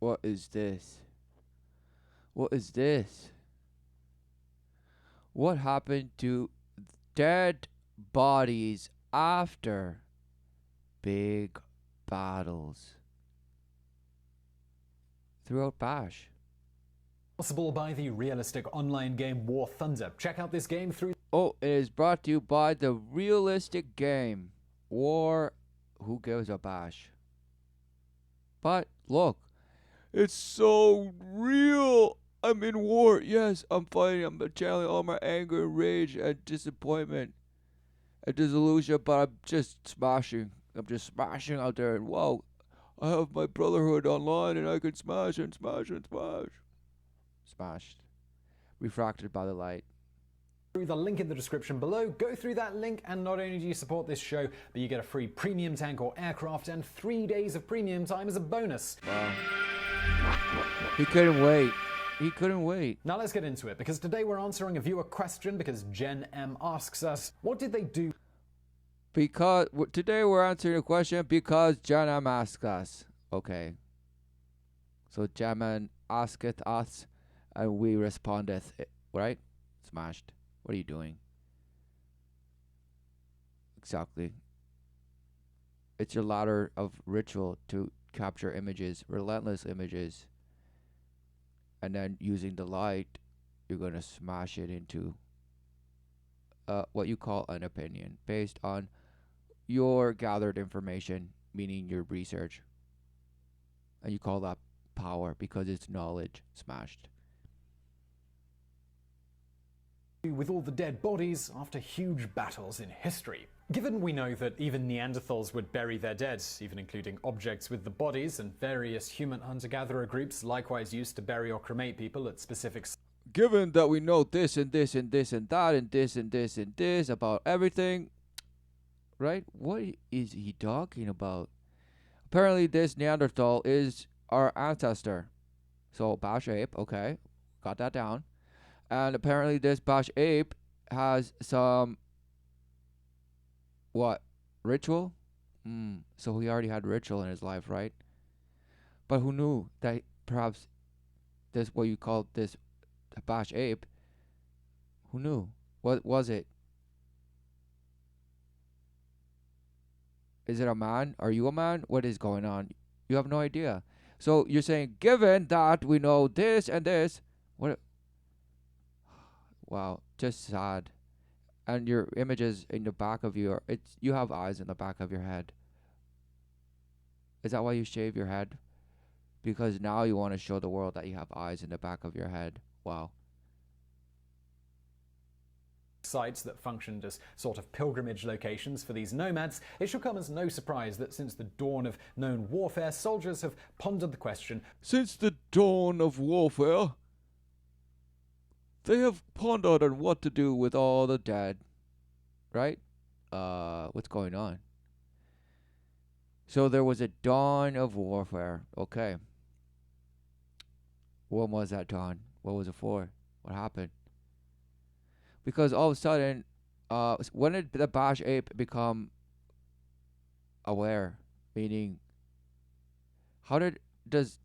What is this? What is this? What happened to dead bodies after big battles throughout Bash? Possible by the realistic online game War Thunder. Check out this game through. Oh, it is brought to you by the realistic game War. Who gives a bash? But look, it's so real. I'm in war. Yes, I'm fighting. I'm channeling all my anger, rage, and disappointment and disillusion, but I'm just smashing. I'm just smashing out there. And wow, I have my brotherhood online and I can smash and smash and smash. Smashed. Refracted by the light. Through the link in the description below. Go through that link and not only do you support this show, but you get a free premium tank or aircraft and 3 days of premium time as a bonus. Wow. He couldn't wait. He couldn't wait. Now let's get into it, because today we're answering a viewer question because Jen M asks us, what did they do? Because today we're answering a question because Jana asked us. Okay. So Jaman asketh us and we respondeth, right? Smashed. What are you doing? Exactly. It's your ladder of ritual to capture images, relentless images. And then using the light, you're going to smash it into what you call an opinion based on your gathered information, meaning your research. And you call that power because it's knowledge smashed. With all the dead bodies after huge battles in history. Given we know that even Neanderthals would bury their dead, even including objects with the bodies, and various human hunter-gatherer groups likewise used to bury or cremate people at specific. Given that we know this and this and this and that and this and this and this about everything, right? What is he talking about? Apparently this Neanderthal is our ancestor. So Bash Ape, okay, got that down. And apparently this Bash Ape has some, what, ritual? So he already had ritual in his life, right? But who knew that perhaps this, what you call this Bash Ape, who knew? What was it? Is it a man? Are you a man? What is going on? You have no idea. So you're saying, given that we know this and this, what? Wow, just sad. And your images in the back of your, it's you have eyes in the back of your head. Is that why you shave your head? Because now you want to show the world that you have eyes in the back of your head. Wow. Sites that functioned as sort of pilgrimage locations for these nomads, it should come as no surprise that since the dawn of known warfare, soldiers have pondered the question. Since the dawn of warfare, they have pondered on what to do with all the dead. Right? What's going on? So there was a dawn of warfare. Okay. When was that dawn? What was it for? What happened? Because all of a sudden, when did the Bash Ape become aware? Meaning, how does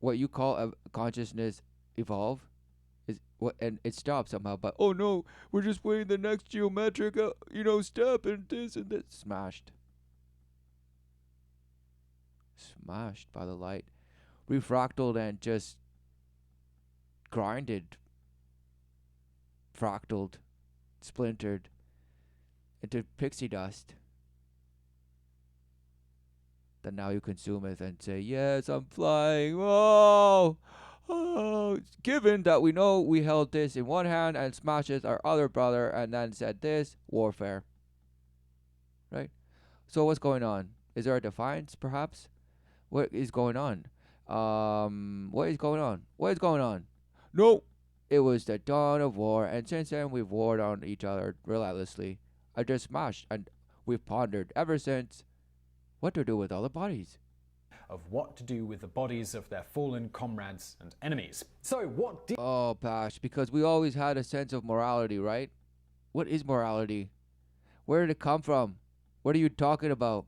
what you call a consciousness evolve? Is what, and it stops somehow. But oh no, we're just waiting the next geometric, step and this and this. Smashed by the light, refractaled and just grinded, fractaled, splintered into pixie dust. Then now you consume it and say, yes, I'm flying. Oh, given that we know we held this in one hand and smashes our other brother and then said this, warfare. Right? So what's going on? Is there a defiance, perhaps? What is going on? What is going on? What is going on? No, it was the dawn of war, and since then we've warred on each other relentlessly. I just smashed, and we've pondered ever since what to do with all the bodies. Of what to do with the bodies of their fallen comrades and enemies. So what did... Oh, Bash, because we always had a sense of morality, right? What is morality? Where did it come from? What are you talking about?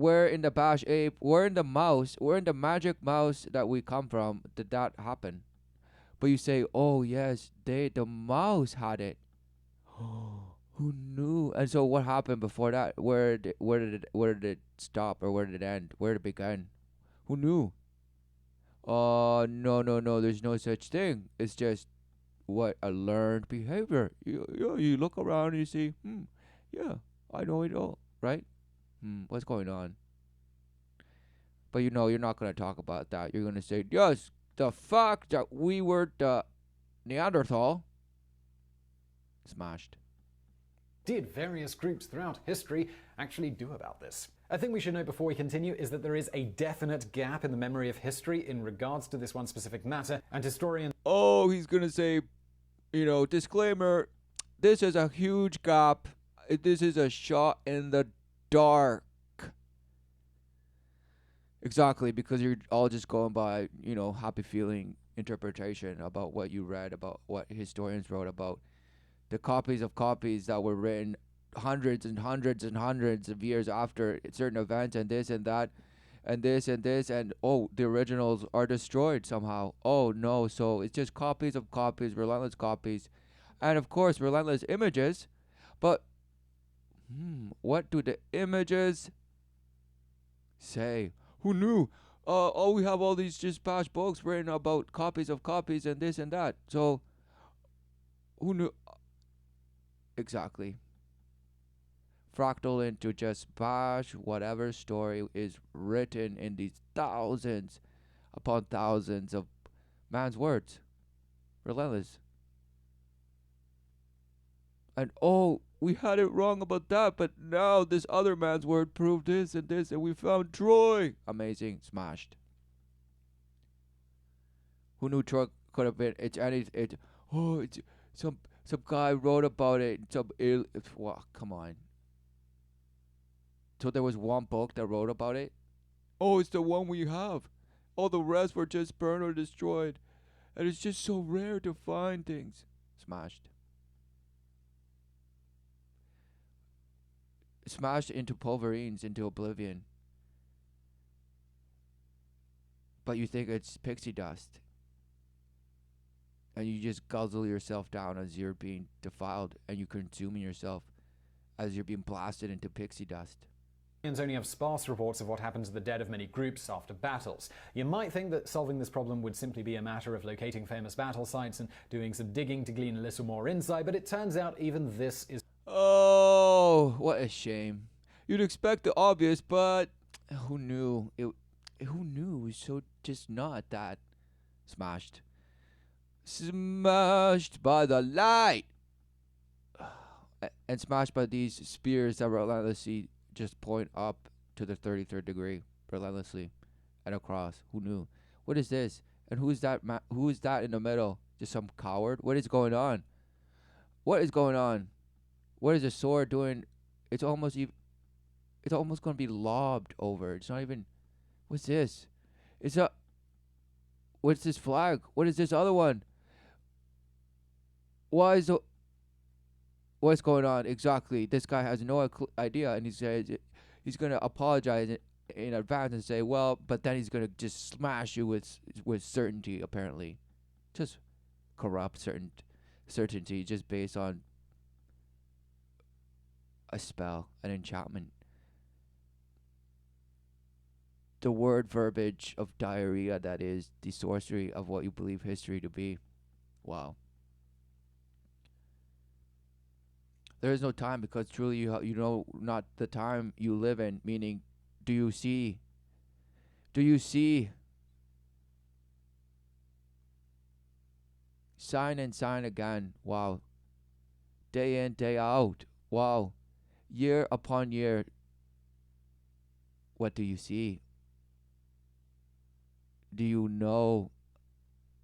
where in the bash ape, where in the mouse, where in the magic mouse that we come from did that happen? But you say, oh yes, the mouse had it. Who knew? And so what happened before that? Where did it stop, or where did it end? Where did it begin? Who knew? No, no, no. There's no such thing. It's just what a learned behavior. You look around and you see, yeah, I know it all, right? What's going on? But you're not gonna talk about that. You're gonna say, yes, the fact that we were the Neanderthal smashed. Did various groups throughout history actually do about this? A thing we should note before we continue is that there is a definite gap in the memory of history in regards to this one specific matter, and historians. Oh, he's gonna say, disclaimer, this is a huge gap. This is a shot in the dark. Exactly, because you're all just going by, happy feeling interpretation about what you read, about what historians wrote about the copies of copies that were written hundreds and hundreds and hundreds of years after certain events, and this and that and this and this, and the originals are destroyed somehow. Oh no, so it's just copies of copies, relentless copies, and of course relentless images. But what do the images say? Who knew? We have all these just bash books written about copies of copies and this and that. So who knew? Exactly. Fractal into just bash whatever story is written in these thousands upon thousands of man's words. Relentless. And we had it wrong about that, but now this other man's word proved this, and we found Troy. Amazing. Smashed. Who knew Troy could have been? It's some guy wrote about it. Come on. So there was one book that wrote about it. Oh, it's the one we have. All the rest were just burned or destroyed, and it's just so rare to find things. Smashed. Smashed into pulverines, into oblivion. But you think it's pixie dust. And you just guzzle yourself down as you're being defiled, and you're consuming yourself as you're being blasted into pixie dust. Only have sparse reports of what happened to the dead of many groups after battles. You might think that solving this problem would simply be a matter of locating famous battle sites and doing some digging to glean a little more insight, but it turns out even this is... Oh, what a shame. You'd expect the obvious, but who knew? Who knew it was so just not that. Smashed. Smashed by the light. And smashed by these spears that relentlessly just point up to the 33rd degree, relentlessly, and across. Who knew? What is this? And who is that? Who is that in the middle? Just some coward? What is going on? What is going on? What is the sword doing? It's almost going to be lobbed over. It's not even. What's this? What's this flag? What is this other one? What's going on exactly? This guy has no idea, and he says he's going to apologize in advance and say, well, but then he's going to just smash you with certainty, apparently. Just corrupt certainty just based on a spell, an enchantment. The word verbiage of diarrhea that is the sorcery of what you believe history to be. Wow. There is no time, because truly you know not the time you live in, meaning do you see sign and sign again. Wow. Day in, day out. Wow. Year upon year. What do you see? Do you know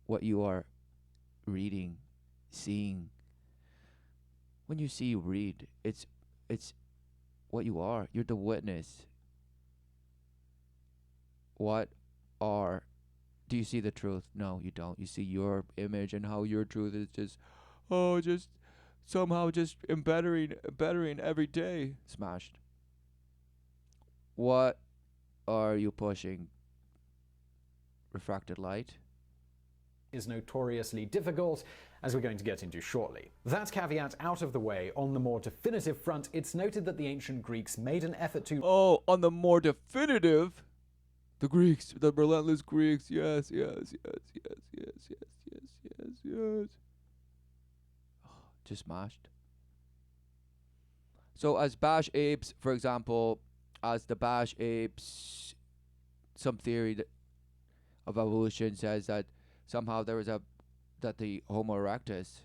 what you are reading, seeing? When you see, you read. It's what you are. You're the witness. Do you see the truth? No, you don't. You see your image, and how your truth is just somehow just bettering every day. Smashed. What are you pushing? Refracted light? Is notoriously difficult, as we're going to get into shortly. That caveat out of the way, on the more definitive front, it's noted that the ancient Greeks made an effort to Oh, on the more definitive, the Greeks, the relentless Greeks, yes, yes, yes, yes, yes, yes, yes, yes, yes. Just smashed. So as Bash apes, for example, as the Bash apes, some theory of evolution says that somehow there was that the Homo erectus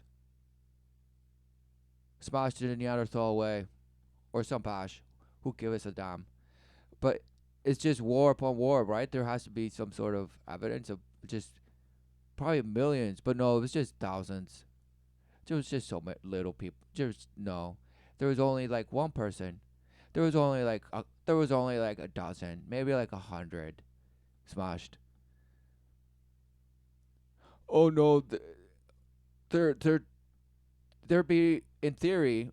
smashed in a Neanderthal way, or some Bash. Who gives a damn? But it's just war upon war, right? There has to be some sort of evidence of just probably millions, but no, it was just thousands. There was just so many little people. Just no. There was only like one person. There was only like a dozen, maybe like 100 smashed. Oh no, there be in theory,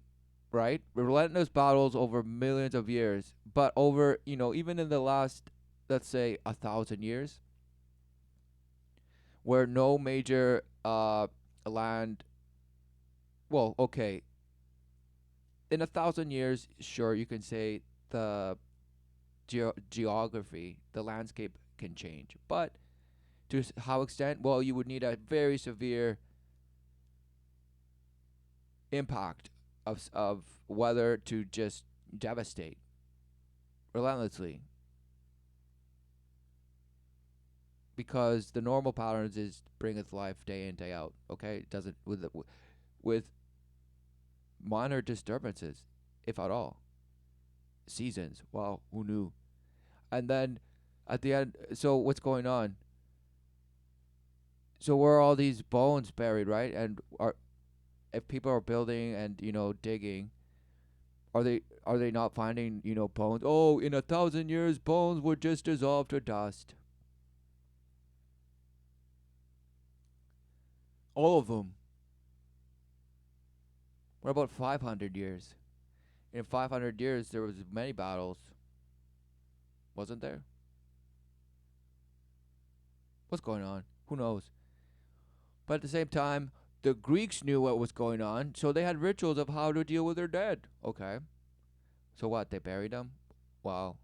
right? Relentless battles over millions of years, but over even in the last, let's say 1,000 years, where no major land. Well, okay, in 1,000 years, sure, you can say the geography, the landscape can change, but to how extent? Well, you would need a very severe impact of weather to just devastate relentlessly, because the normal patterns is bringeth life day in day out. Okay, it doesn't with minor disturbances, if at all. Seasons. Wow, who knew? And then at the end, so what's going on? So where are all these bones buried, right? And are if people are building and digging, are they not finding bones? Oh, in 1,000 years, bones would just dissolve to dust. All of them. What about 500 years? In 500 years, there was many battles, wasn't there? What's going on? Who knows? But at the same time, the Greeks knew what was going on, so they had rituals of how to deal with their dead. Okay. So what? They buried them? Wow.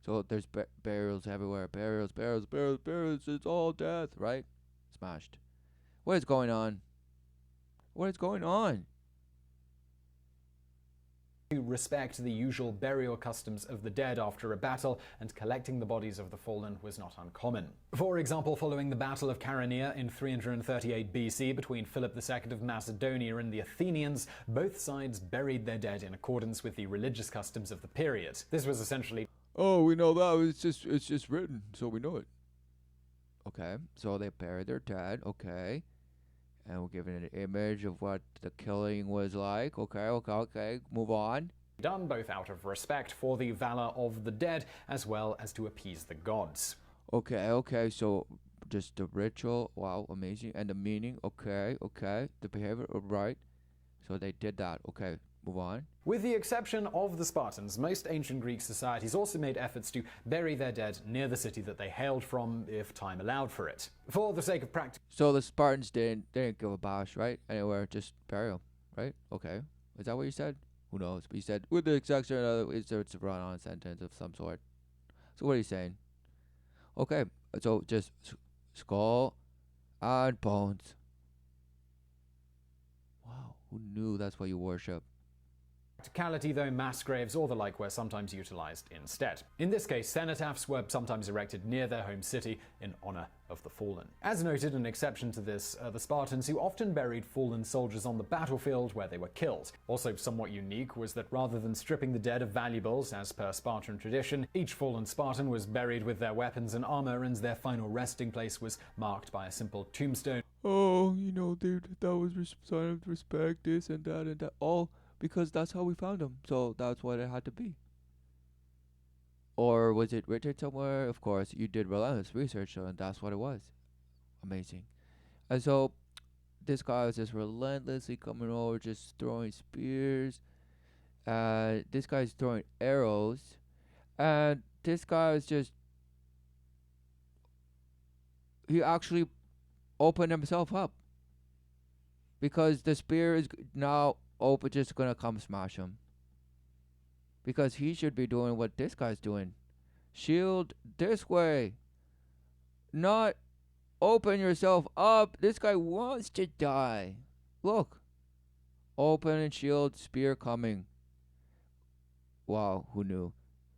So there's burials everywhere. Burials, burials, burials, burials. It's all death, right? Smashed. What is going on? What is going on? to respect the usual burial customs of the dead after a battle, and collecting the bodies of the fallen was not uncommon. For example, following the Battle of Chaeronea in 338 BC between Philip II of Macedonia and the Athenians, both sides buried their dead in accordance with the religious customs of the period. This was essentially, oh, we know that. It's just written, so we know it. Okay, so they buried their dead. Okay. And we're giving an image of what the killing was like. Okay. Move on. done both out of respect for the valor of the dead as well as to appease the gods. Okay. So just the ritual. Wow, amazing. And the meaning. Okay. The behavior. Right. So they did that. Okay. Move on. With the exception of the Spartans, most ancient Greek societies also made efforts to bury their dead near the city that they hailed from, if time allowed for it. For the sake of practice. So the Spartans didn't give a bash, right? Anywhere, just burial, right? Okay. Is that what you said? Who knows? But you said, with the exception of, it's a run-on sentence of some sort. So what are you saying? Okay, so just skull and bones. Wow, who knew that's what you worship? Practicality, though, mass graves or the like were sometimes utilized instead. In this case, cenotaphs were sometimes erected near their home city in honor of the fallen. As noted, an exception to this are the Spartans, who often buried fallen soldiers on the battlefield where they were killed. Also somewhat unique was that rather than stripping the dead of valuables, as per Spartan tradition, each fallen Spartan was buried with their weapons and armor, and their final resting place was marked by a simple tombstone. Oh, dude, that was sign of respect, this and that, all because that's how we found them. So that's what it had to be. Or was it written somewhere? Of course, you did relentless research, and that's what it was. Amazing. And so this guy was just relentlessly coming over, just throwing spears. This guy's throwing arrows. And this guy was just he actually opened himself up because the spear is now open, just gonna come smash him because he should be doing what this guy's doing. Shield this way, not open yourself up. This guy wants to die. Look, open and shield, spear coming. Wow, who knew?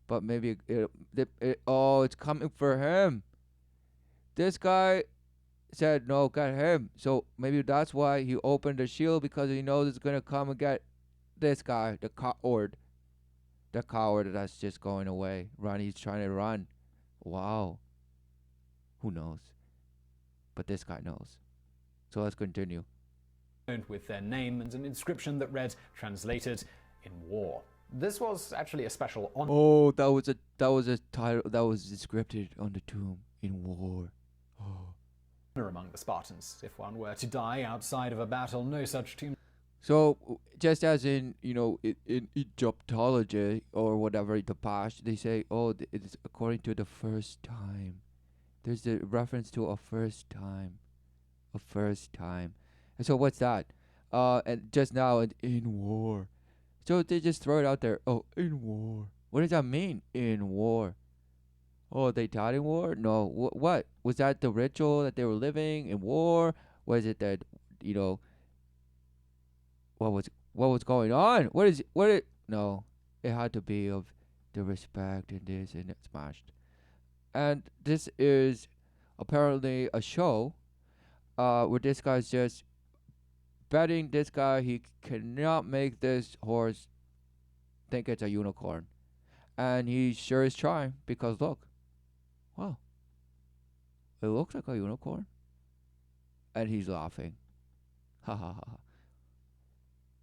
But maybe oh, it's coming for him. This guy said no, get him. So maybe that's why he opened the shield because he knows it's gonna come and get this guy, the coward that's just going away. Run, he's trying to run. Wow, who knows? But this guy knows. So let's continue. With their name and an inscription that read, translated, in war. This was actually a special honor. Oh, that was a title that was scripted on the tomb in war. Oh. Among the Spartans. If one were to die outside of a battle, no such tomb. So just as in in Egyptology or whatever the past, they say it's according to the first time. There's a reference to a first time, and so what's that? And just now in war. So they just throw it out there. Oh, in war. What does that mean? In war. Oh, they died in war? No. What? Was that the ritual that they were living in war? Was it that, you know, what was going on? No. It had to be of the respect and this and it smashed. And this is apparently a show where this guy's just betting this guy he cannot make this horse think it's a unicorn. And he sure is trying because look. Wow. It looks like a unicorn. And he's laughing. Ha ha ha.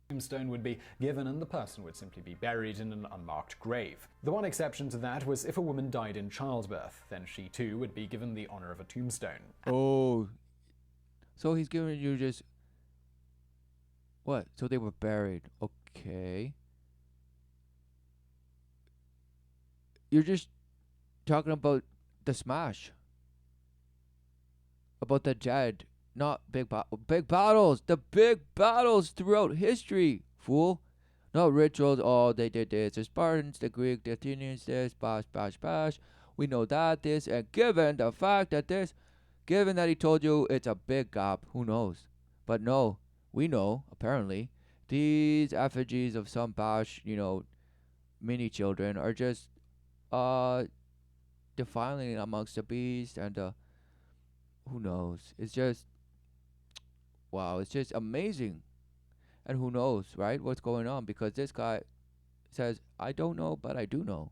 Tombstone would be given and the person would simply be buried in an unmarked grave. The one exception to that was if a woman died in childbirth, then she too would be given the honor of a tombstone. Oh. So he's giving you just... What? So they were buried. Okay. You're just talking about the smash. About the dead. Not big battles. The big battles throughout history, fool. Not rituals. Oh, they did this. The Spartans, the Greek, the Athenians, this, bash, bash, bash. We know that, this, and given the fact that given that he told you it's a big gap, who knows? But no, we know, apparently, these effigies of some bash, mini children are just, defiling amongst the beast and who knows? It's just, wow, it's just amazing. And who knows, right? What's going on? Because this guy says, I don't know, but I do know.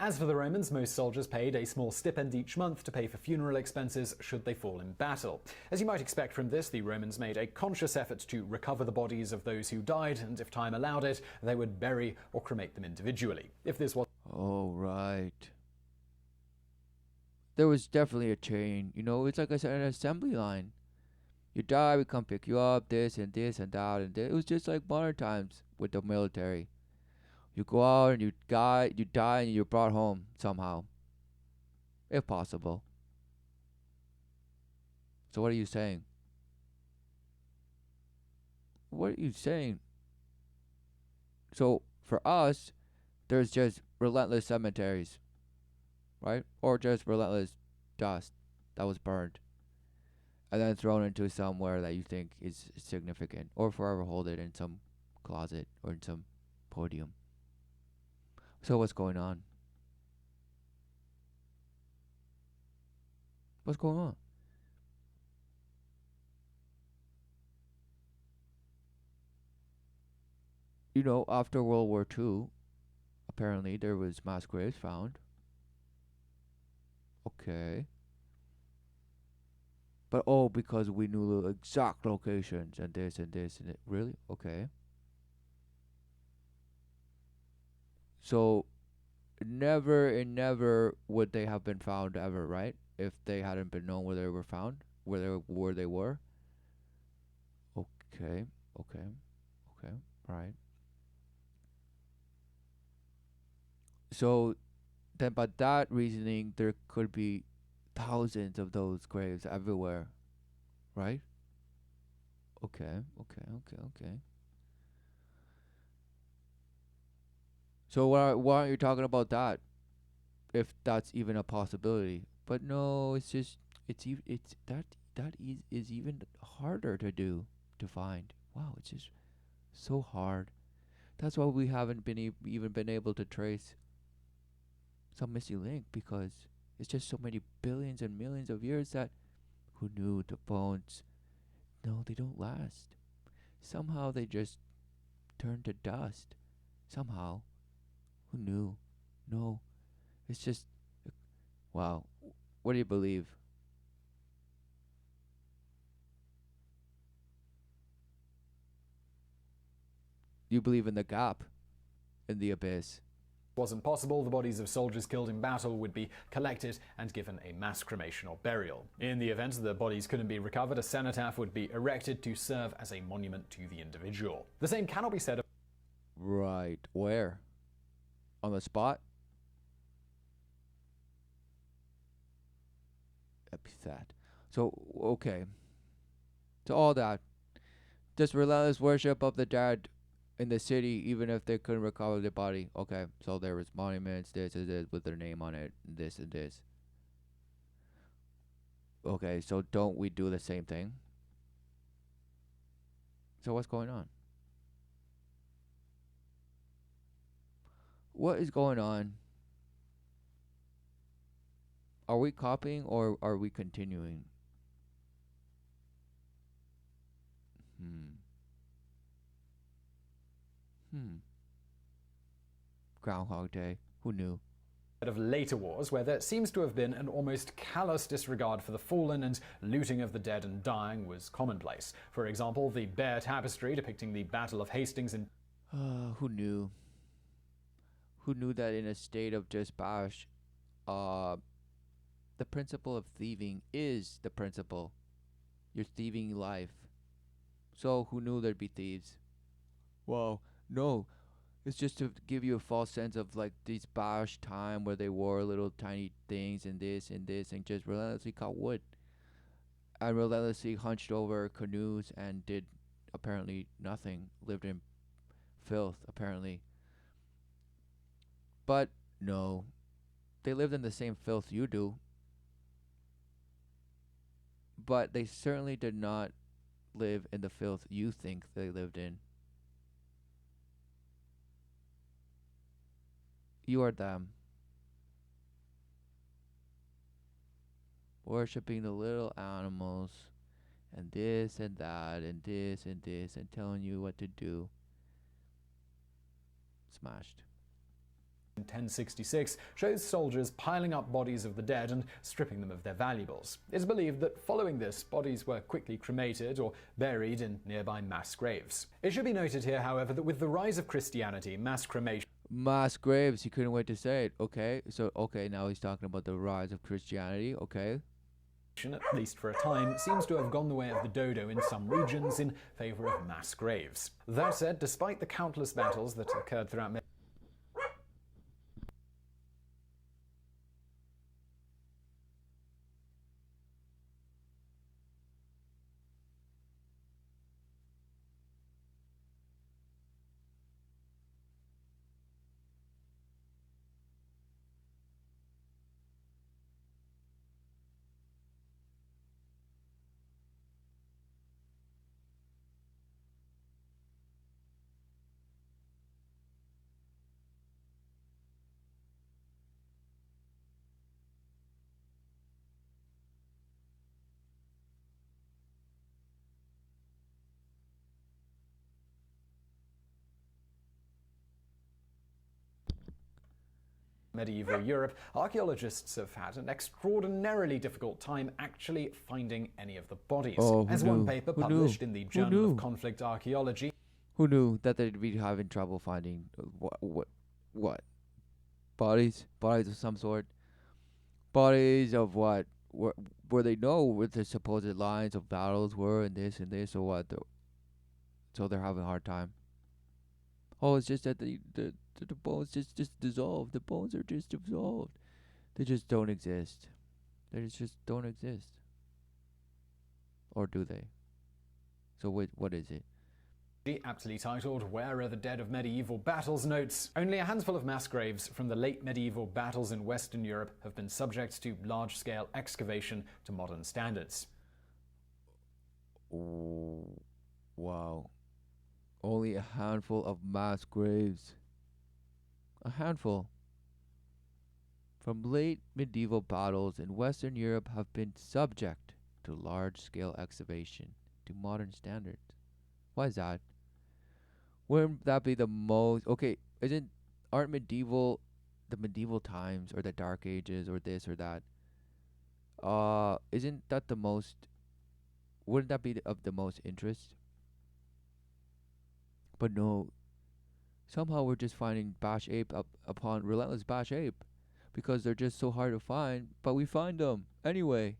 As for the Romans, most soldiers paid a small stipend each month to pay for funeral expenses should they fall in battle. As you might expect from this, the Romans made a conscious effort to recover the bodies of those who died, and if time allowed it, they would bury or cremate them individually. If this was... Oh, right. There was definitely a chain. It's like I said, an assembly line. You die, we come pick you up, this and this and that and this. It was just like modern times with the military. You go out and you die and you're brought home somehow. If possible. So what are you saying? What are you saying? So for us, there's just relentless cemeteries. Right? Or just relentless dust that was burned. And then thrown into somewhere that you think is significant. Or forever hold it in some closet or in some podium. So what's going on? What's going on? After World War II, apparently there was mass graves found. Okay. But because we knew the exact locations and this and this and it. Really? Okay. So never and never would they have been found ever, right? If they hadn't been known where they were found, where they were. Okay, okay, right. So then, by that reasoning, there could be thousands of those graves everywhere, right? Okay, okay. So why aren't you talking about that if that's even a possibility? But no, it's just it's that is even harder to do, to find. Wow, it's just so hard. That's why we haven't been even been able to trace some missing link, because it's just so many billions and millions of years that who knew the bones? No, they don't last. Somehow they just turn to dust. Somehow, who knew? No, it's just wow. What do you believe? You believe in the gap, in the abyss. Wasn't possible, the bodies of soldiers killed in battle would be collected and given a mass cremation or burial. In the event the bodies couldn't be recovered, a cenotaph would be erected to serve as a monument to the individual. The same cannot be said of Right. Where? On the spot? Epithet. So okay. To all that, this relentless worship of the dead in the city, even if they couldn't recover the body. Okay, so there was monuments, this and this with their name on it, this and this. Okay, so don't we do the same thing? So what's going on? What is going on? Are we copying or are we continuing? Hmm. Hmm. Groundhog Day. Who knew? of later wars, where there seems to have been an almost callous disregard for the fallen and looting of the dead and dying was commonplace. For example, the Bear Tapestry depicting the Battle of Hastings in Who knew? Who knew that in a state of just bash, the principle of thieving is the principle. You're thieving life. So who knew there'd be thieves? Well, no. It's just to give you a false sense of like this bash time where they wore little tiny things and this and just relentlessly caught wood. And relentlessly hunched over canoes and did apparently nothing. Lived in filth, apparently. But no. They lived in the same filth you do. But they certainly did not live in the filth you think they lived in. You are them. Worshipping the little animals and this and that and this and this and telling you what to do. Smashed. 1066 shows soldiers piling up bodies of the dead and stripping them of their valuables. It's believed that following this, bodies were quickly cremated or buried in nearby mass graves. It should be noted here, however, that with the rise of Christianity, mass cremation Mass graves, he couldn't wait to say it. Okay, so now he's talking about the rise of Christianity. Okay. at least for a time, seems to have gone the way of the dodo in some regions in favor of mass graves. That said, despite the countless battles that occurred throughout medieval Europe, archaeologists have had an extraordinarily difficult time actually finding any of the bodies. As one paper published in the Journal of Conflict Archaeology, who knew that they'd be having trouble finding what bodies of some sort, bodies of what, where they know where the supposed lines of battles were and this or what, so they're having a hard time. Oh, it's just that the bones just dissolved. The bones are just dissolved. They just don't exist. They just don't exist. Or do they? So what is it? Aptly titled "Where Are the Dead of Medieval Battles?" notes, only a handful of mass graves from the late medieval battles in Western Europe have been subject to large-scale excavation to modern standards. Oh, wow. Only a handful of mass graves. A handful. From late medieval battles in Western Europe have been subject to large-scale excavation to modern standards. Why is that? Wouldn't that be the most okay? Aren't the medieval times or the Dark Ages or this or that? Isn't that the most? Wouldn't that be of the most interest? But no, somehow we're just finding Bash Ape up upon relentless Bash Ape, because they're just so hard to find. But we find them anyway.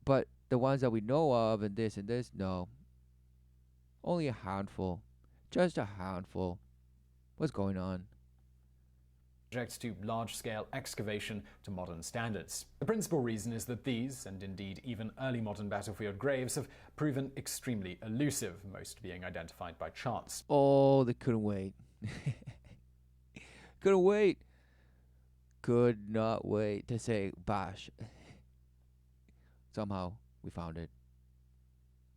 But the ones that we know of and this, no, only a handful, just a handful. What's going on? Subject to large-scale excavation to modern standards. The principal reason is that these, and indeed even early modern battlefield graves, have proven extremely elusive, most being identified by chance. Oh, they couldn't wait. Couldn't wait. Could not wait to say Bash. Somehow we found it.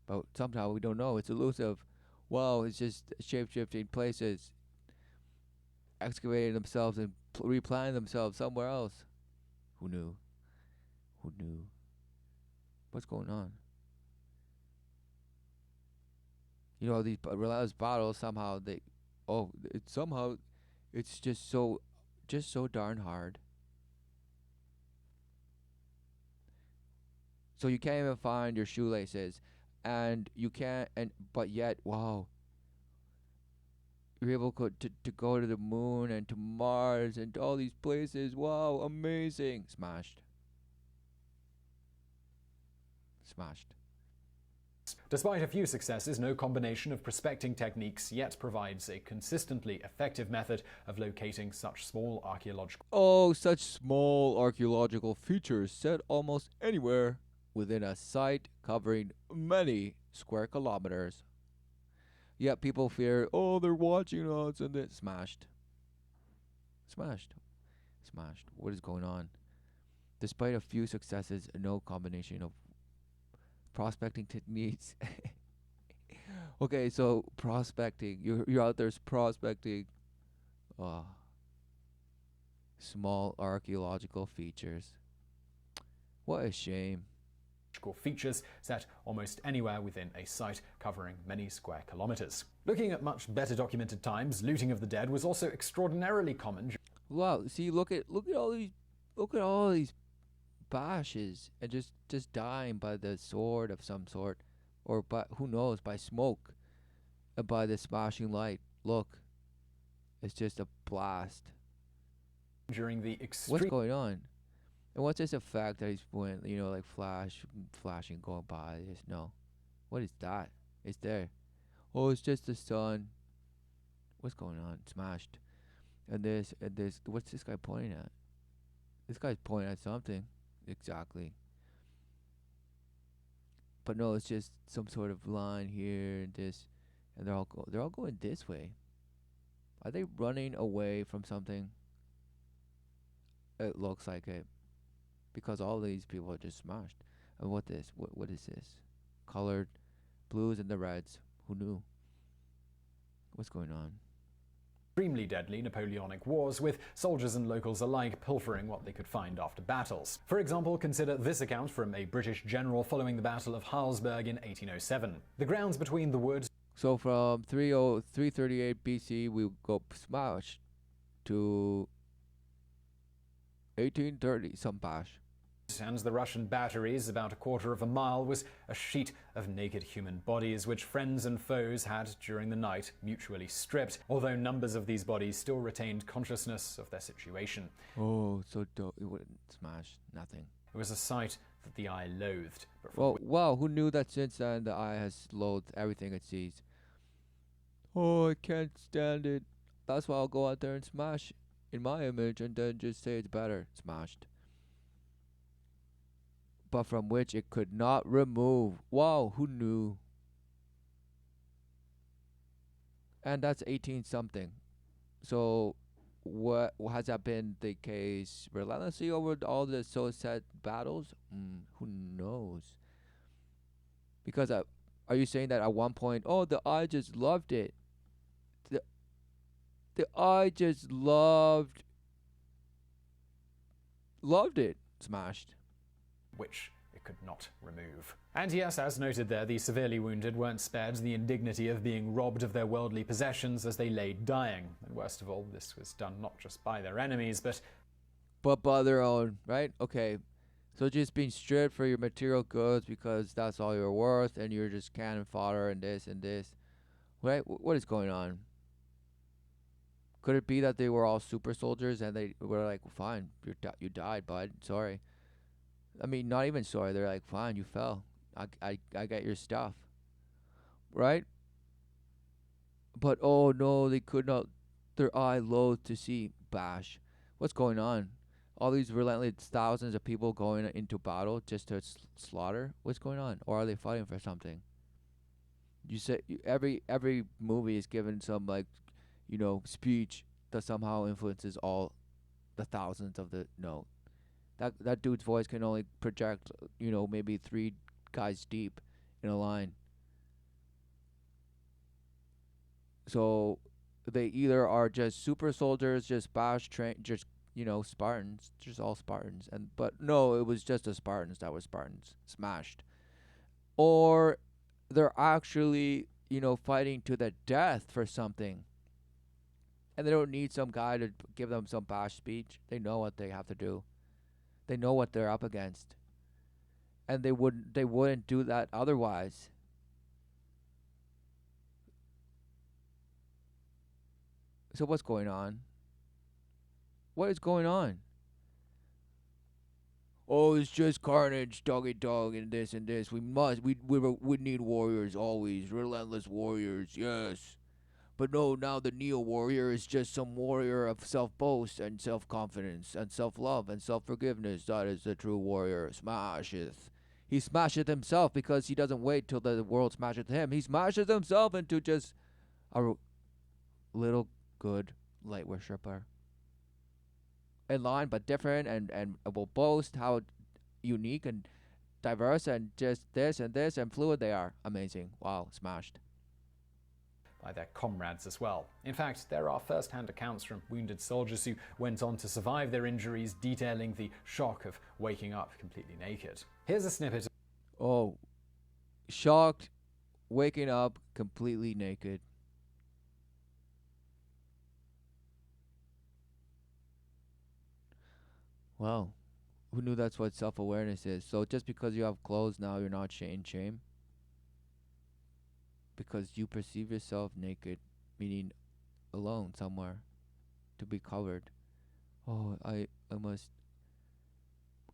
But somehow we don't know. It's elusive. Wow, it's just shape-shifting places, excavating themselves and replanting themselves somewhere else. Who knew? Who knew? What's going on? You know, these relentless battles, somehow it's just so darn hard. So you can't even find your shoelaces, and you can't, but yet, wow, you're able to go to the moon and to Mars and to all these places. Wow, amazing. Smashed. Smashed. Despite a few successes, no combination of prospecting techniques yet provides a consistently effective method of locating such small archaeological. Oh, such small archaeological features set almost anywhere within a site covering many square kilometers. Yet people fear, oh, they're watching us, and then smashed. Smashed. Smashed. What is going on? Despite a few successes, no combination of prospecting techniques. Okay, so prospecting. You're out there prospecting. Oh, small archaeological features. What a shame. Features set almost anywhere within a site covering many square kilometers. Looking at much better documented times, looting of the dead was also extraordinarily common. Wow, see, look at all these bashes and just dying by the sword of some sort, or by who knows, by smoke, and by the smashing light. Look, it's just a blast. During the What's going on? And what's this effect that he's doing? You know, like flashing going by. Just no. What is that? It's there. Oh, it's just the sun. What's going on? Smashed. And this. What's this guy pointing at? This guy's pointing at something. Exactly. But no, it's just some sort of line here and this, and they're all going this way. Are they running away from something? It looks like it, because all these people are just smashed. And what is this? Colored blues and the reds. Who knew? What's going on? Extremely deadly Napoleonic wars, with soldiers and locals alike pilfering what they could find after battles. For example, consider this account from a British general following the Battle of Harlesburg in 1807. The grounds between the woods. So from 338 BC, we go smash to 1830, some bash. And the Russian batteries, about a quarter of a mile, was a sheet of naked human bodies, which friends and foes had, during the night, mutually stripped, although numbers of these bodies still retained consciousness of their situation. Oh, so dope. It wouldn't smash. Nothing. It was a sight that the eye loathed. But well, wow, who knew that since then the eye has loathed everything it sees? Oh, I can't stand it. That's why I'll go out there and smash in my image and then just say it's better. Smashed. but from which it could not remove. Wow, who knew? And that's 18 something. So, what has that been the case relentlessly over all the so said battles? Who knows? Because are you saying that at one point, oh, the eye just loved it? The the eye just loved it, smashed. which it could not remove. And yes, as noted there, the severely wounded weren't spared the indignity of being robbed of their worldly possessions as they lay dying. And worst of all, this was done not just by their enemies, but by their own, right? Okay. So just being stripped for your material goods because that's all you're worth, and you're just cannon fodder and this and this, right? What is going on? Could it be that they were all super soldiers and they were like, fine, you died, bud. Sorry. I mean, not even sorry. They're like, fine, you fell. I get your stuff, right? But oh no, they could not. Their eye loathed to see. Bash. What's going on? All these relentless thousands of people going into battle just to slaughter. What's going on? Or are they fighting for something? You said every movie is given some like, speech that somehow influences all the thousands of the no. That dude's voice can only project, maybe 3 guys deep in a line. So they either are just super soldiers, just bash train, just Spartans, just all Spartans, but no, it was just the Spartans that were Spartans smashed, or they're actually fighting to the death for something, and they don't need some guy to give them some bash speech. They know what they have to do. They know what they're up against, and they wouldn't do that otherwise. So what's going on? What is going on? Oh, it's just carnage, dog eat dog, and this and this. We need warriors always, relentless warriors, yes. But no, now the neo warrior is just some warrior of self boast and self confidence and self love and self forgiveness. That is the true warrior. Smasheth. He smasheth himself because he doesn't wait till the world smasheth him. He smashes himself into just a little good light worshipper. In line but different, and will boast how unique and diverse and just this and fluid they are. Amazing. Wow, smashed. By their comrades as well. In fact, there are first-hand accounts from wounded soldiers who went on to survive their injuries, detailing the shock of waking up completely naked. Here's a snippet. Oh, shocked, waking up completely naked. Wow. Who knew that's what self-awareness is? So just because you have clothes now, you're not in shame? Because you perceive yourself naked, meaning alone somewhere, to be covered. Oh, I must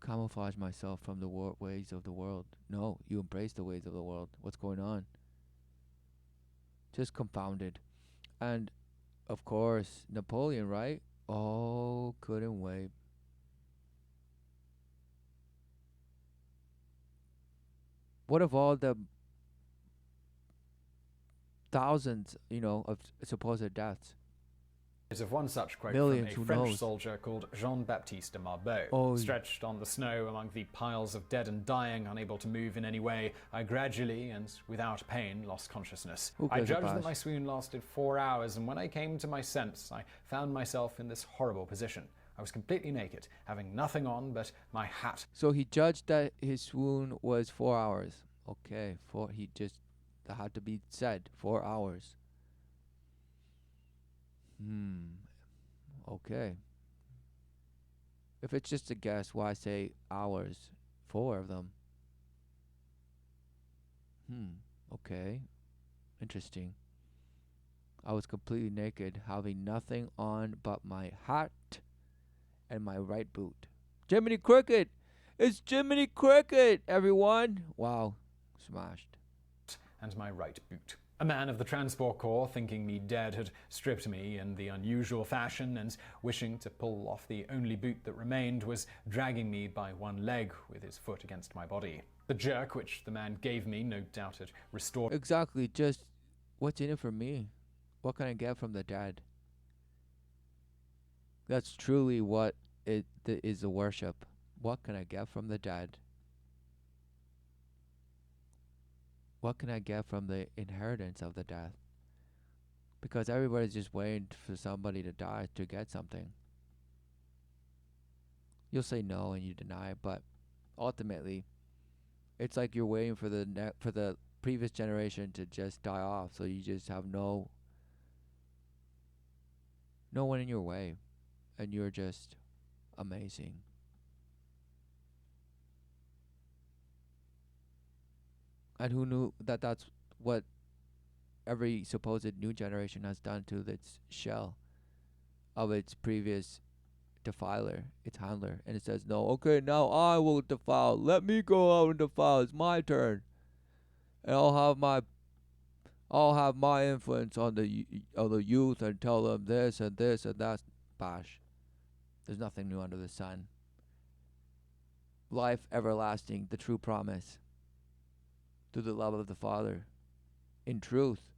camouflage myself from the ways of the world. No, you embrace the ways of the world. What's going on? Just confounded. And, of course, Napoleon, right? Oh, couldn't wait. What of all the thousands, of supposed deaths? Of one such quote Millions, from a who French knows? soldier called Jean-Baptiste de Marbeau. Oh, Stretched on the snow among the piles of dead and dying, unable to move in any way, I gradually and without pain lost consciousness. Who I gives a judged that bash? my swoon lasted 4 hours, and when I came to my sense, I found myself in this horrible position. I was completely naked, having nothing on but my hat. So he judged that his swoon was 4 hours. Okay, that had to be said. 4 hours. Okay. If it's just a guess, why say hours? 4 of them. Okay. Interesting. I was completely naked, having nothing on but my hat and my right boot. Jiminy Cricket! It's Jiminy Cricket, everyone! Wow. Smashed. And my right boot. A man of the Transport Corps, thinking me dead, had stripped me in the unusual fashion and, wishing to pull off the only boot that remained, was dragging me by one leg with his foot against my body. The jerk which the man gave me no doubt had restored Exactly. Just what's in it for me? What can I get from the dead? That's truly what is the worship. What can I get from the dead? What can I get from the inheritance of the death? Because everybody's just waiting for somebody to die to get something. You'll say no and you deny, but ultimately, it's like you're waiting for the previous generation to just die off, so you just have no one in your way, and you're just amazing. And who knew that that's what every supposed new generation has done to its shell of its previous defiler, its handler. And it says, no, okay, now I will defile. Let me go out and defile. It's my turn. And I'll have my influence on the youth and tell them this and this and that. Bash. There's nothing new under the sun. Life everlasting, the true promise. Through the love of the Father. In truth.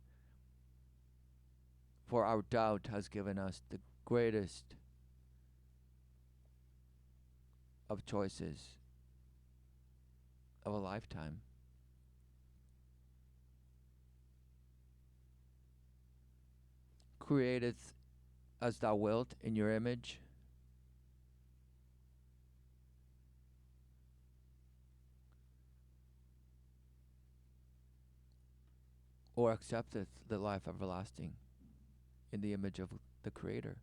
For our doubt has given us the greatest of choices of a lifetime. Createth as thou wilt in your image. Or accepteth the life everlasting in the image of the Creator.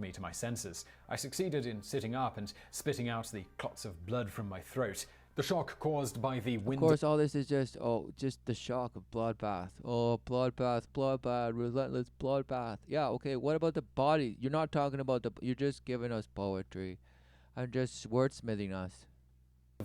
Me to my senses. I succeeded in sitting up and spitting out the clots of blood from my throat. The shock caused by the wind. Of course, all this is just the shock of bloodbath. Oh, bloodbath, relentless bloodbath. Yeah, okay. What about the body? You're not talking about you're just giving us poetry, and just wordsmithing us.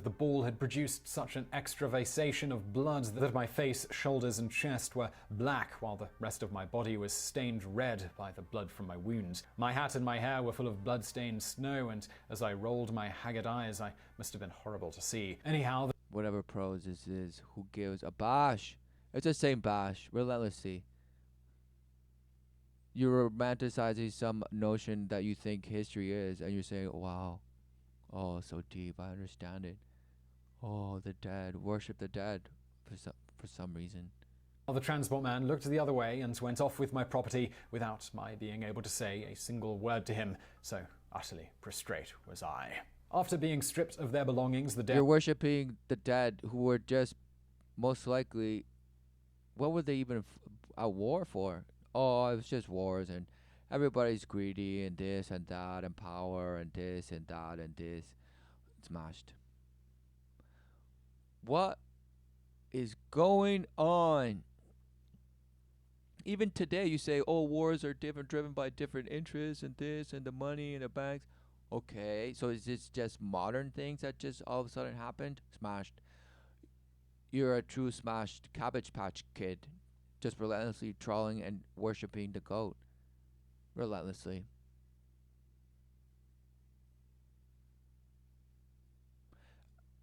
The ball had produced such an extravasation of blood that my face, shoulders, and chest were black, while the rest of my body was stained red by the blood from my wounds. My hat and my hair were full of blood-stained snow, and as I rolled my haggard eyes, I must have been horrible to see. Anyhow, whatever prose this is, who gives a bash? It's the same bash, relentlessly. You're romanticizing some notion that you think history is, and you're saying, wow. Oh, so deep. I understand it. Oh, the dead. Worship the dead for some reason. The transport man looked the other way and went off with my property without my being able to say a single word to him. So utterly prostrate was I. After being stripped of their belongings, the dead... You're worshipping the dead who were just most likely... What were they even at war for? Oh, it was just wars and... Everybody's greedy and this and that and power and this and that and this. Smashed. What is going on? Even today you say, oh, wars are driven by different interests and this and the money and the banks. Okay, so is this just modern things that just all of a sudden happened? Smashed. You're a true smashed Cabbage Patch Kid. Just relentlessly trawling and worshipping the goat. Relentlessly.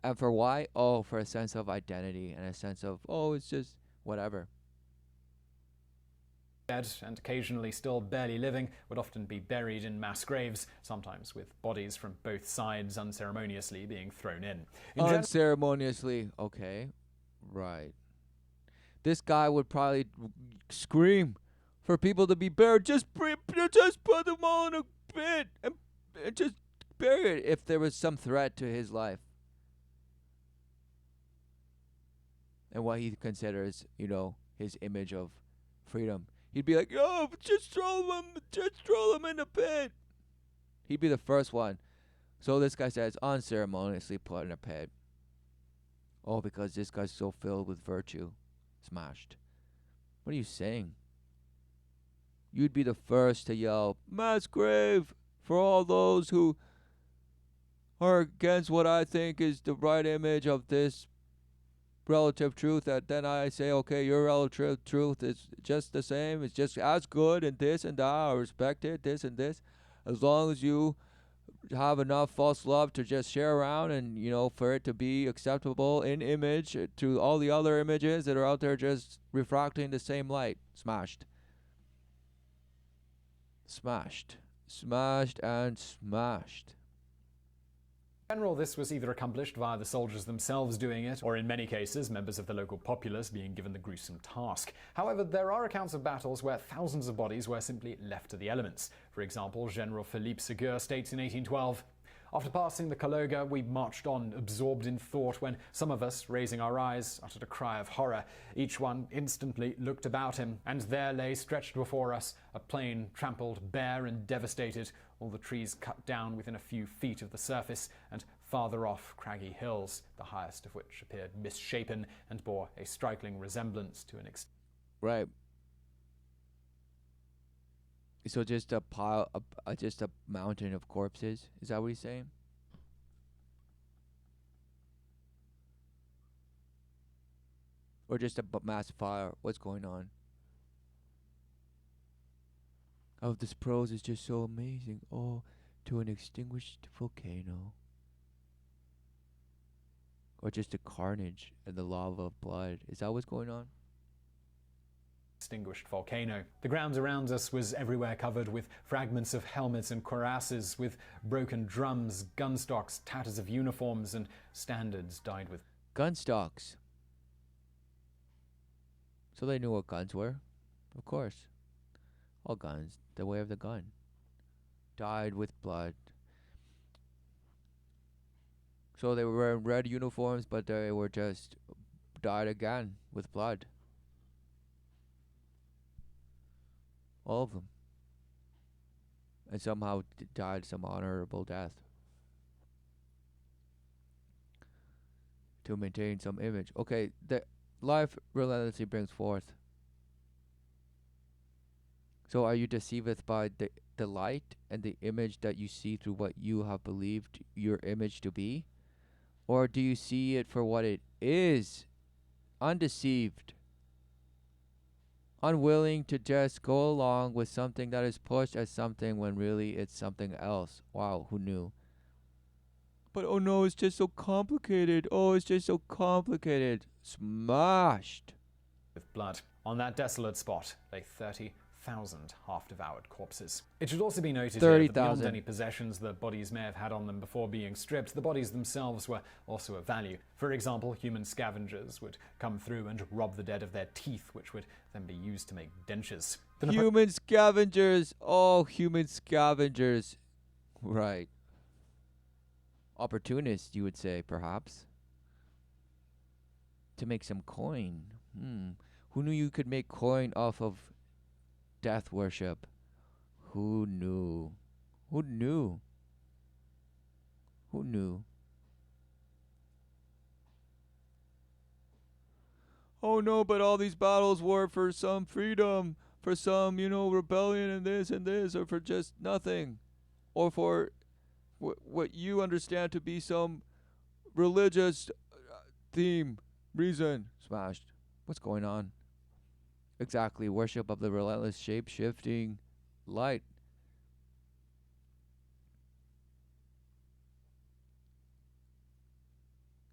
And for why? Oh, for a sense of identity and a sense of, oh, it's just whatever. Dead and occasionally still barely living would often be buried in mass graves, sometimes with bodies from both sides unceremoniously being thrown in. Unceremoniously, okay, right. This guy would probably scream for people to be buried. Just put them all in a pit and just bury it if there was some threat to his life. And what he considers, his image of freedom. He'd be like, yo, just throw them in the pit. He'd be the first one. So this guy says, unceremoniously put in a pit. Oh, because this guy's so filled with virtue. Smashed. What are you saying? You'd be the first to yell, mass grave For all those who are against what I think is the right image of this relative truth, that then I say, okay, your relative truth is just the same, it's just as good and this and that, I respect it, this and this, as long as you have enough false love to just share around, and for it to be acceptable in image to all the other images that are out there just refracting the same light. Smashed, and smashed. In general, this was either accomplished via the soldiers themselves doing it, or in many cases, members of the local populace being given the gruesome task. However, there are accounts of battles where thousands of bodies were simply left to the elements. For example, General Philippe Ségur states in 1812, "After passing the Kaloga, we marched on, absorbed in thought, when some of us, raising our eyes, uttered a cry of horror. Each one instantly looked about him, and there lay stretched before us a plain trampled, bare and devastated, all the trees cut down within a few feet of the surface, and farther off craggy hills, the highest of which appeared misshapen and bore a striking resemblance to an Right. So just a pile, just a mountain of corpses. Is that what he's saying? Or just a massive fire? What's going on? Oh, this prose is just so amazing. Oh, to an extinguished volcano. Or just a carnage and the lava of blood. Is that what's going on? extinguished volcano. The ground around us was everywhere covered with fragments of helmets and cuirasses, with broken drums, gun stocks, tatters of uniforms, and standards dyed with gun stocks. So they knew what guns were. Of course. All guns. The way of the gun. Dyed with blood. So they were wearing red uniforms, but they were just dyed again with blood. All of them. And somehow died some honorable death. To maintain some image. Okay, the life relentlessly brings forth. So are you deceived by the light and the image that you see through what you have believed your image to be? Or do you see it for what it is? Undeceived. Unwilling to just go along with something that is pushed as something when really it's something else. Wow, who knew? But oh no, it's just so complicated. Oh, it's just so complicated. Smashed. With blood. On that desolate spot lay 30,000 half-devoured corpses. It should also be noted here that beyond any possessions the bodies may have had on them before being stripped, the bodies themselves were also of value. For example, human scavengers would come through and rob the dead of their teeth, which would then be used to make dentures. Human scavengers! Oh, human scavengers. Right. Opportunists, you would say, perhaps. To make some coin. Who knew you could make coin off of death worship? Who knew? Who knew? Who knew? Oh no, but all these battles were for some freedom, for some, rebellion and this, or for just nothing. Or for what you understand to be some religious theme, reason. Smashed. What's going on? Exactly, worship of the relentless shape-shifting light.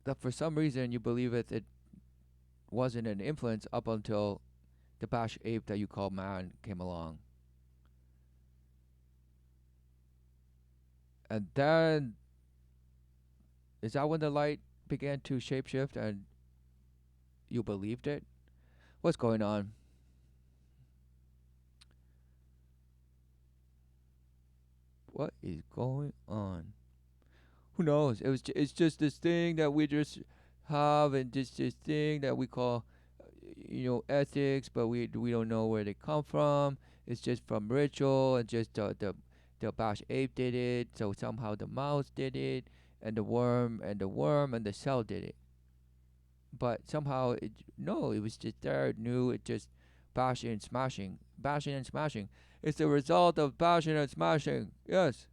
That for some reason you believe it wasn't an influence up until the bash ape that you call man came along. And then, is that when the light began to shapeshift and you believed it? What's going on? What is going on? Who knows? It's just this thing that we just have, and just this thing that we call, ethics, but we don't know where they come from. It's just from ritual, and just the bash ape did it, so somehow the mouse did it, and the worm and the cell did it. But somehow it was just there, new. It just bashing and smashing. It's the result of bashing and smashing. Yes,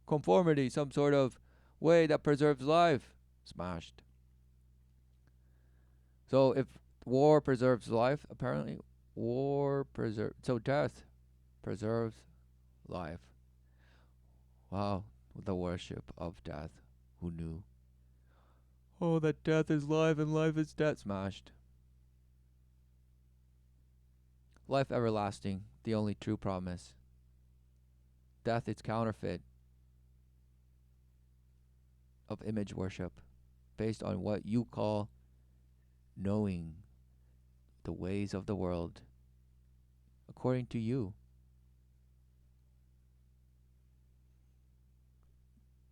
conformity, some sort of way that preserves life. Smashed. So if war preserves life, apparently so death preserves life. Wow, the worship of death. Who knew? Oh, that death is life and life is death. Smashed. Life everlasting, the only true promise. Death is counterfeit of image worship, based on what you call knowing the ways of the world, according to you.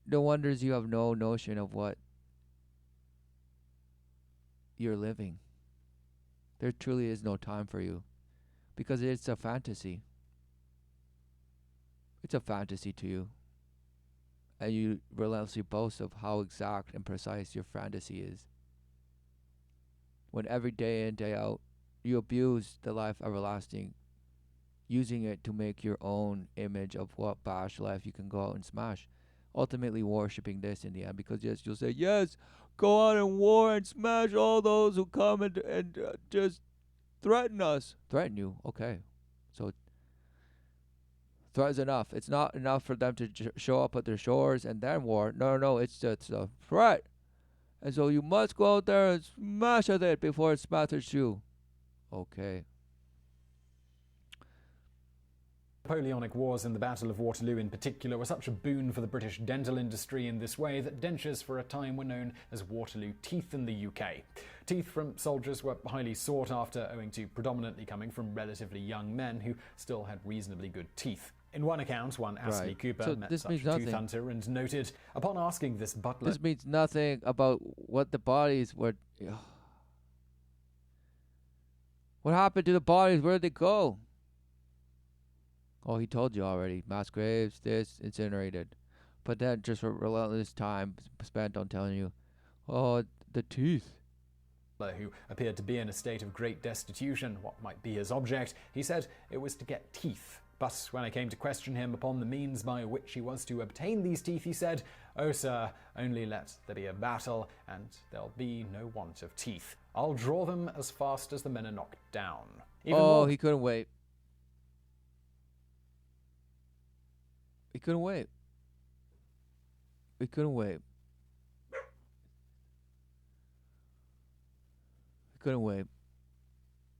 No wonders you have no notion of what you're living. There truly is no time for you, because it's a fantasy. It's a fantasy to you. And you relentlessly boast of how exact and precise your fantasy is. When every day in, day out, you abuse the life everlasting, using it to make your own image of what bash life you can go out and smash. Ultimately worshipping this in the end, because yes, you'll say, yes, go out and war and smash all those who come and just threaten us. Threaten you? Okay. So threat is enough. It's not enough for them to show up at their shores and then war. No, it's just a threat. And so you must go out there and smash at it before it smatters you. Okay. Napoleonic Wars and the Battle of Waterloo in particular were such a boon for the British dental industry in this way that dentures for a time were known as Waterloo teeth in the UK. Teeth from soldiers were highly sought after, owing to predominantly coming from relatively young men who still had reasonably good teeth. In one account, one Astley Right. Cooper So met this such means a tooth nothing. hunter and noted, upon asking this butler This means nothing about what the bodies were. What happened to the bodies? Where did they go? Oh, he told you already. Mass graves, this, incinerated. But then just relentless time spent on telling you, oh, the teeth. who appeared to be in a state of great destitution, what might be his object, he said it was to get teeth. But when I came to question him upon the means by which he was to obtain these teeth, he said, "Oh, sir, only let there be a battle, and there'll be no want of teeth. I'll draw them as fast as the men are knocked down." He couldn't wait. He couldn't wait. He couldn't wait. He couldn't wait.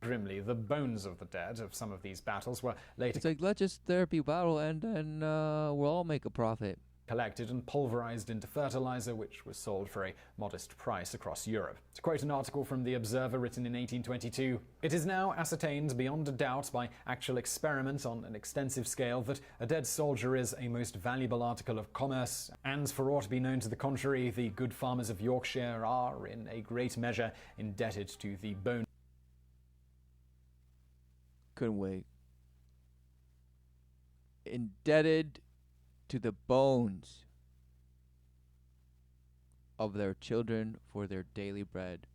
Grimly, the bones of the dead of some of these battles were later It's like, let just there be battle and then we'll all make a profit. collected and pulverized into fertilizer, which was sold for a modest price across Europe. To quote an article from The Observer written in 1822, "It is now ascertained beyond a doubt by actual experiment on an extensive scale that a dead soldier is a most valuable article of commerce, and for aught be known to the contrary, the good farmers of Yorkshire are in a great measure indebted to the bone." Couldn't wait. Indebted to the bones of their children for their daily bread.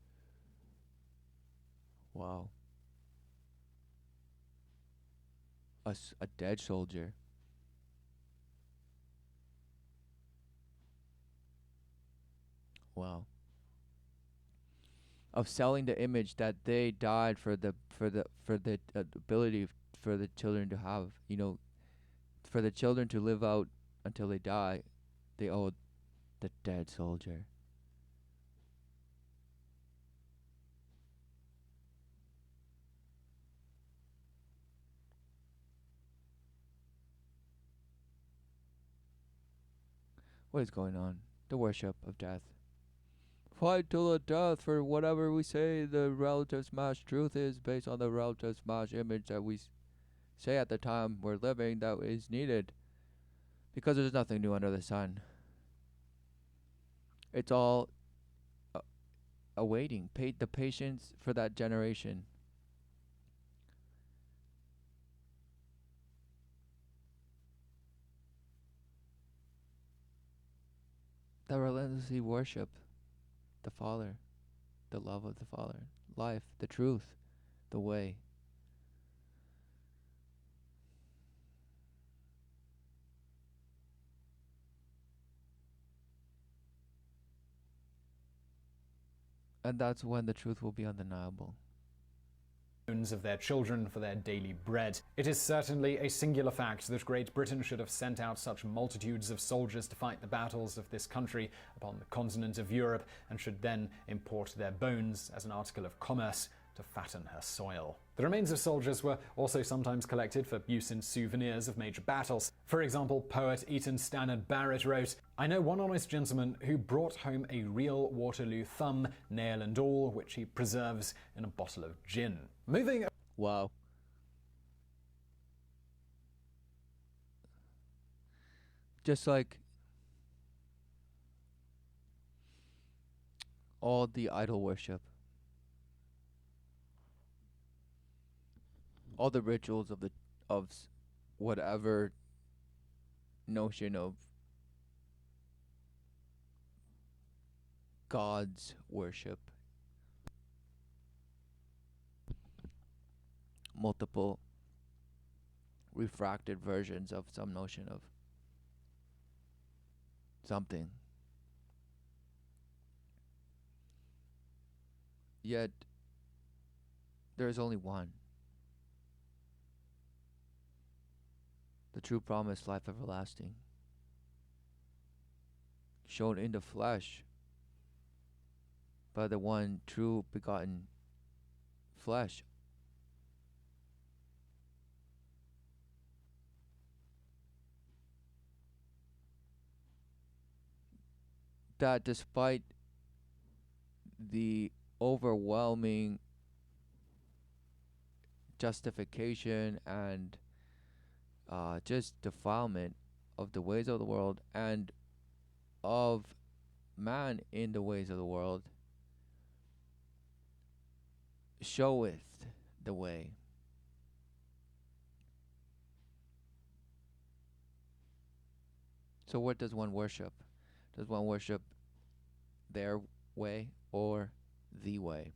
Wow. A dead soldier. Wow. Of selling the image that they died for the ability for the children to have, for the children to live out until they die. They owe the dead soldier. What is going on? The worship of death. Fight till the death for whatever we say the relative smash truth is, based on the relative smash image that we say at the time we're living that is needed. Because there's nothing new under the sun. It's all awaiting. The patience for that generation. That relentlessly worship the Father, the love of the Father, life, the truth, the way. And that's when the truth will be undeniable. Of their children for their daily bread. It is certainly a singular fact that Great Britain should have sent out such multitudes of soldiers to fight the battles of this country upon the continent of Europe, and should then import their bones as an article of commerce to fatten her soil. The remains of soldiers were also sometimes collected for use in souvenirs of major battles. For example, poet Eton Stannard Barrett wrote, "I know one honest gentleman who brought home a real Waterloo thumb, nail and all, which he preserves in a bottle of gin." Moving. Wow. Just like all the idol worship, all the rituals of whatever notion of God's worship, multiple refracted versions of some notion of something. Yet there is only one. The true promised life everlasting, shown in the flesh by the one true begotten flesh. That despite the overwhelming justification and just defilement of the ways of the world and of man in the ways of the world, showeth the way. So what does one worship? Does one worship their way or the way?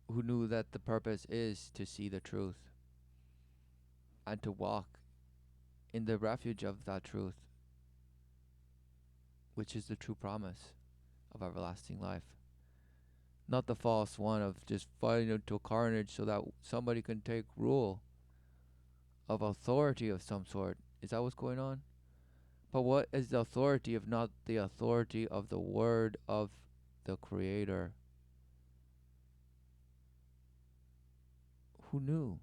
Who knew that the purpose is to see the truth and to walk in the refuge of that truth, which is the true promise of everlasting life. Not the false one of just fighting into carnage so that somebody can take rule of authority of some sort. Is that what's going on? But what is the authority if not the authority of the word of the Creator? Who knew?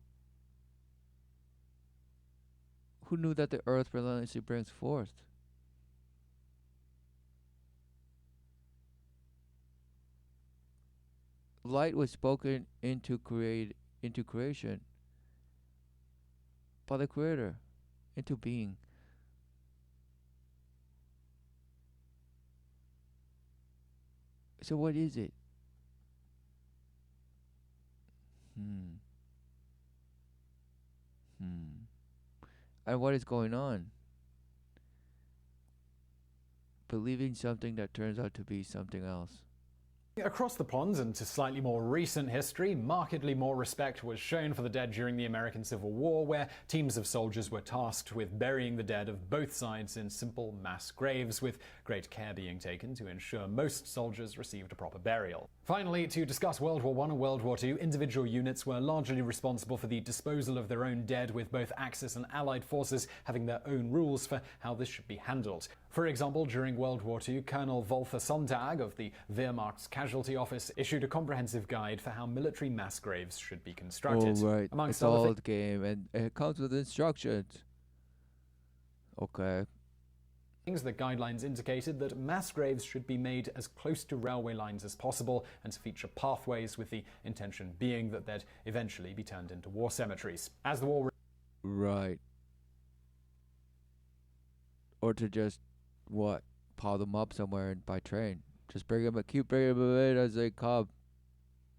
Who knew that the earth relentlessly brings forth? Light was spoken into creation by the Creator, into being. So what is it? And what is going on? Believing something that turns out to be something else. Across the pond and to slightly more recent history, markedly more respect was shown for the dead during the American Civil War, where teams of soldiers were tasked with burying the dead of both sides in simple mass graves, with great care being taken to ensure most soldiers received a proper burial. Finally, to discuss World War I and World War II, individual units were largely responsible for the disposal of their own dead, with both Axis and Allied forces having their own rules for how this should be handled. For example, during World War II, Colonel Walter Sonntag of the Wehrmacht's Casualty Office issued a comprehensive guide for how military mass graves should be constructed. Oh, right. Amongst It's other all the game, and it comes with instructions. Okay. things, the guidelines indicated that mass graves should be made as close to railway lines as possible and to feature pathways, with the intention being that they'd eventually be turned into war cemeteries. As the war Right. Or to just, pile them up somewhere by train. Just keep bringing them in as they come.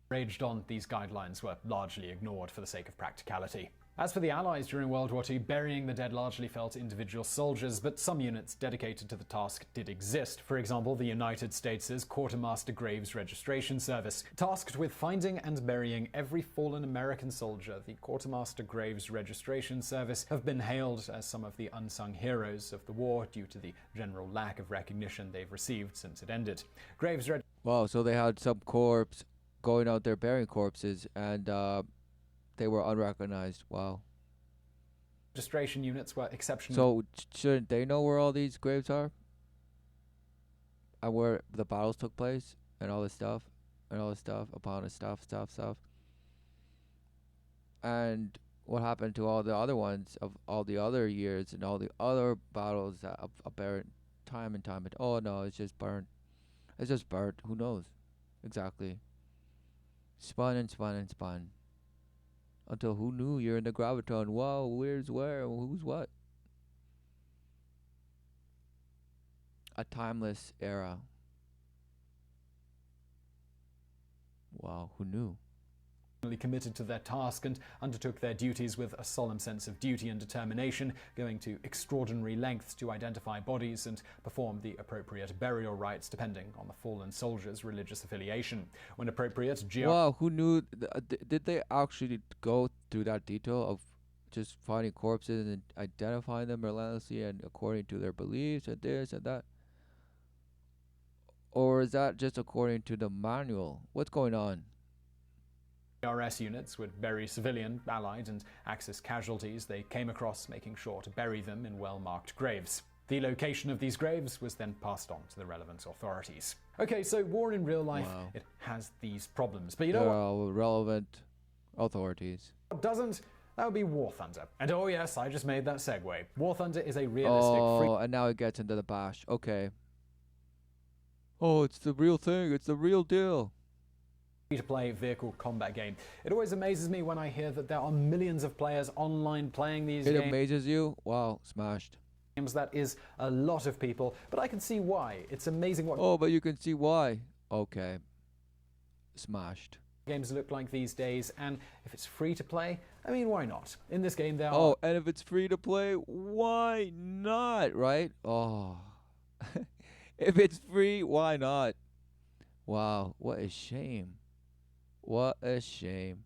raged on, these guidelines were largely ignored for the sake of practicality. As for the Allies during World War II, burying the dead largely fell to individual soldiers, but some units dedicated to the task did exist. For example, the United States' Quartermaster Graves Registration Service. Tasked with finding and burying every fallen American soldier, the Quartermaster Graves Registration Service have been hailed as some of the unsung heroes of the war due to the general lack of recognition they've received since it ended. Wow, so they had some corpse going out there burying corpses, and they were unrecognized. Wow. Registration units were exceptionally. So shouldn't they know where all these graves are? And where the battles took place? And all this stuff? And all this stuff? Upon the stuff. And what happened to all the other ones of all the other years and all the other battles that are buried time and time? Oh no, it's just burnt. It's just burnt. Who knows? Exactly. Spun and spun and spun. Until who knew you're in the graviton? Wow, where's where? Who's what? A timeless era. Wow, who knew? Committed to their task and undertook their duties with a solemn sense of duty and determination, going to extraordinary lengths to identify bodies and perform the appropriate burial rites depending on the fallen soldier's religious affiliation. When appropriate, wow, who knew? Did they actually go through that detail of just finding corpses and identifying them relentlessly and according to their beliefs and this and that? Or is that just according to the manual? What's going on? GRS units would bury civilian, Allied, and Axis casualties they came across, making sure to bury them in well-marked graves. The location of these graves was then passed on to the relevant authorities. Okay, so war in real life, wow. It has these problems. But you know what? Relevant authorities. What doesn't? That would be War Thunder. And oh yes, I just made that segue. War Thunder is a realistic free... and now it gets into the bash. Okay. Oh, it's the real thing. It's the real deal. Free-to-play vehicle combat game. It always amazes me when I hear that there are millions of players online playing these games. It amazes you? Wow, smashed. That is a lot of people, but I can see why. It's amazing what... Oh, but you can see why. Okay. Smashed. Games look like these days, and if it's free to play, I mean, why not? In this game there are... Oh, and if it's free to play, why not, right? Oh. If it's free, why not? Wow, what a shame. What a shame.